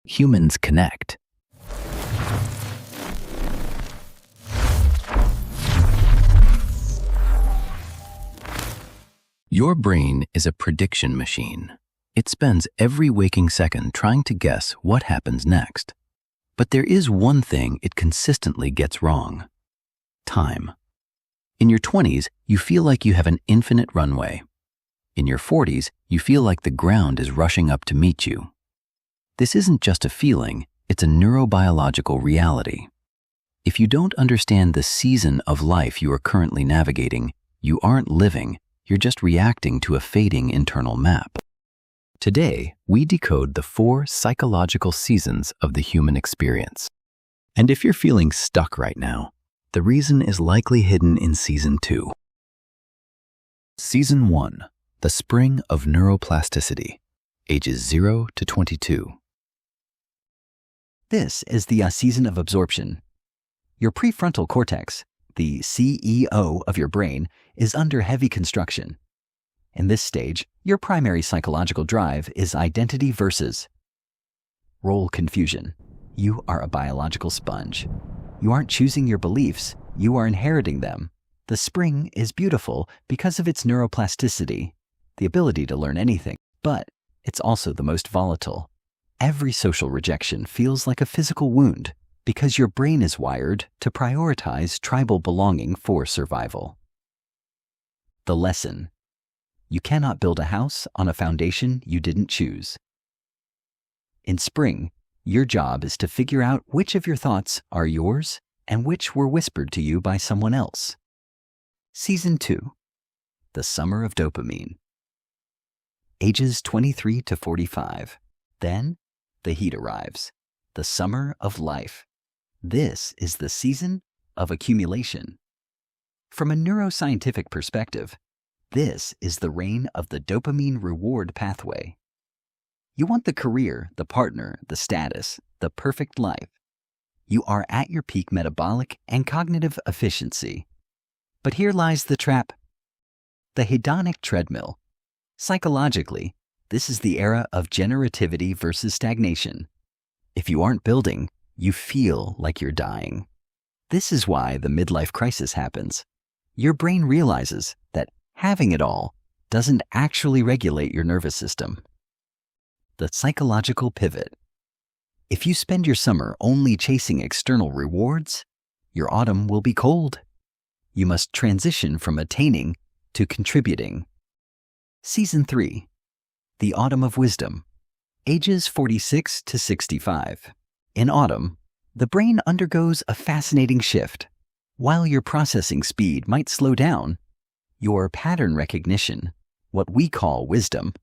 humans connect. Your brain is a prediction machine. It spends every waking second trying to guess what happens next. But there is one thing it consistently gets wrong: time. In your 20s, you feel like you have an infinite runway. In your 40s, you feel like the ground is rushing up to meet you. This isn't just a feeling, it's a neurobiological reality. If you don't understand the season of life you are currently navigating, you aren't living, you're just reacting to a fading internal map. Today, we decode the 4 psychological seasons of the human experience. And if you're feeling stuck right now, the reason is likely hidden in Season 2. Season 1, the spring of neuroplasticity, ages 0 to 22. This is the season of absorption. Your prefrontal cortex, the CEO of your brain, is under heavy construction. In this stage, your primary psychological drive is identity versus role confusion. You are a biological sponge. You aren't choosing your beliefs, you are inheriting them. The spring is beautiful because of its neuroplasticity, the ability to learn anything, but it's also the most volatile. Every social rejection feels like a physical wound because your brain is wired to prioritize tribal belonging for survival. The lesson: you cannot build a house on a foundation you didn't choose. In spring, your job is to figure out which of your thoughts are yours and which were whispered to you by someone else. Season 2, the summer of dopamine. Ages 23 to 45. Then, the heat arrives. The summer of life. This is the season of accumulation. From a neuroscientific perspective, this is the reign of the dopamine reward pathway. You want the career, the partner, the status, the perfect life. You are at your peak metabolic and cognitive efficiency. But here lies the trap: the hedonic treadmill. Psychologically, this is the era of generativity versus stagnation. If you aren't building, you feel like you're dying. This is why the midlife crisis happens. Your brain realizes that having it all doesn't actually regulate your nervous system. The psychological pivot. If you spend your summer only chasing external rewards, your autumn will be cold. You must transition from attaining to contributing. Season 3, the autumn of wisdom, ages 46 to 65. In autumn, the brain undergoes a fascinating shift. While your processing speed might slow down, your pattern recognition, what we call wisdom,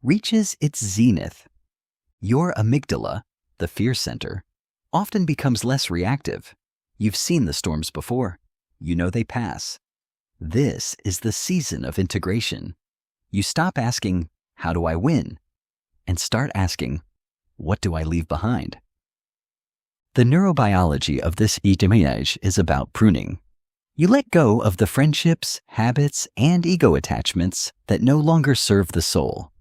reaches its zenith. Your amygdala, the fear center, often becomes less reactive. You've seen the storms before. You know they pass. This is the season of integration. You stop asking, "How do I win?" and start asking, "What do I leave behind?" The neurobiology of this age is about pruning. You let go of the friendships, habits, and ego attachments that no longer serve the soul.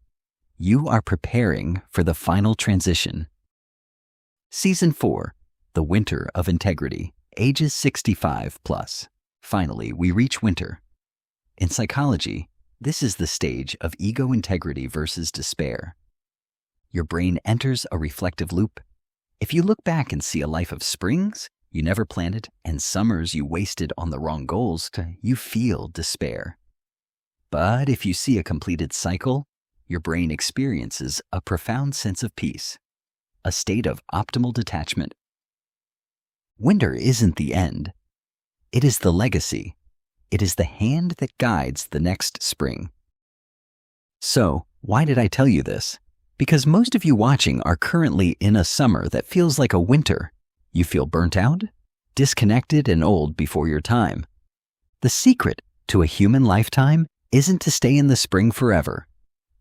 You are preparing for the final transition. Season 4, the winter of integrity, ages 65 plus. Finally, we reach winter. In psychology, this is the stage of ego integrity versus despair. Your brain enters a reflective loop. If you look back and see a life of springs you never planted and summers you wasted on the wrong goals, you feel despair. But if you see a completed cycle, your brain experiences a profound sense of peace, a state of optimal detachment. Winter isn't the end. It is the legacy. It is the hand that guides the next spring. So, why did I tell you this? Because most of you watching are currently in a summer that feels like a winter. You feel burnt out, disconnected, and old before your time. The secret to a human lifetime isn't to stay in the spring forever.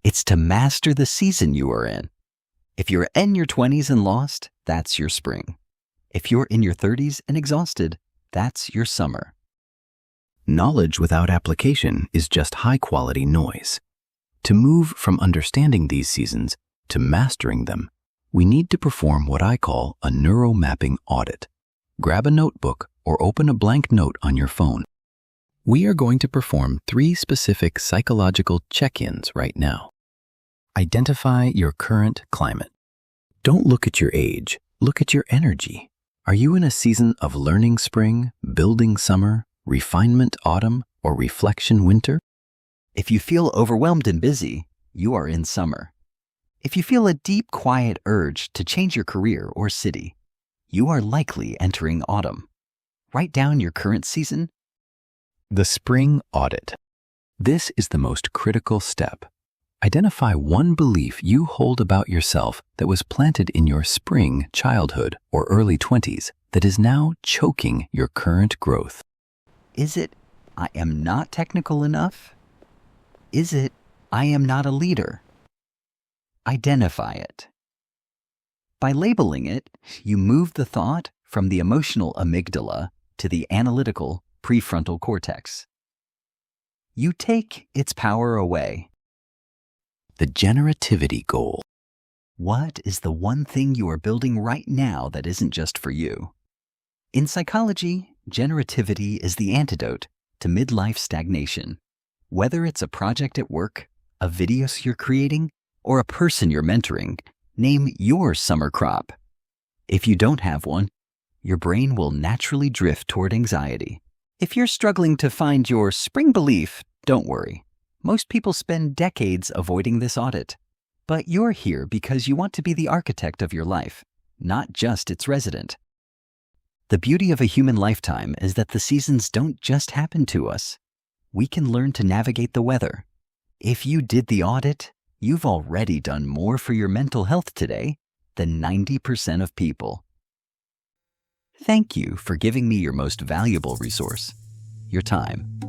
It's to master the season you are in. If you're in your 20s and lost, that's your spring. If you're in your 30s and exhausted, that's your summer. Knowledge without application is just high-quality noise. To move from understanding these seasons to mastering them, we need to perform what I call a neuromapping audit. Grab a notebook or open a blank note on your phone. We are going to perform 3 specific psychological check-ins right now. Identify your current climate. Don't look at your age, look at your energy. Are you in a season of learning spring, building summer, refinement autumn, or reflection winter? If you feel overwhelmed and busy, you are in summer. If you feel a deep, quiet urge to change your career or city, you are likely entering autumn. Write down your current season. The spring audit. This is the most critical step. Identify one belief you hold about yourself that was planted in your spring childhood or early 20s that is now choking your current growth. Is it, I am not technical enough? Is it, I am not a leader? Identify it. By labeling it, you move the thought from the emotional amygdala to the analytical prefrontal cortex. You take its power away. The generativity goal. What is the one thing you are building right now that isn't just for you? In psychology, generativity is the antidote to midlife stagnation. Whether it's a project at work, a video you're creating, or a person you're mentoring, name your summer crop. If you don't have one, your brain will naturally drift toward anxiety. If you're struggling to find your spring belief, don't worry. Most people spend decades avoiding this audit. But you're here because you want to be the architect of your life, not just its resident. The beauty of a human lifetime is that the seasons don't just happen to us. We can learn to navigate the weather. If you did the audit, you've already done more for your mental health today than 90% of people. Thank you for giving me your most valuable resource, your time.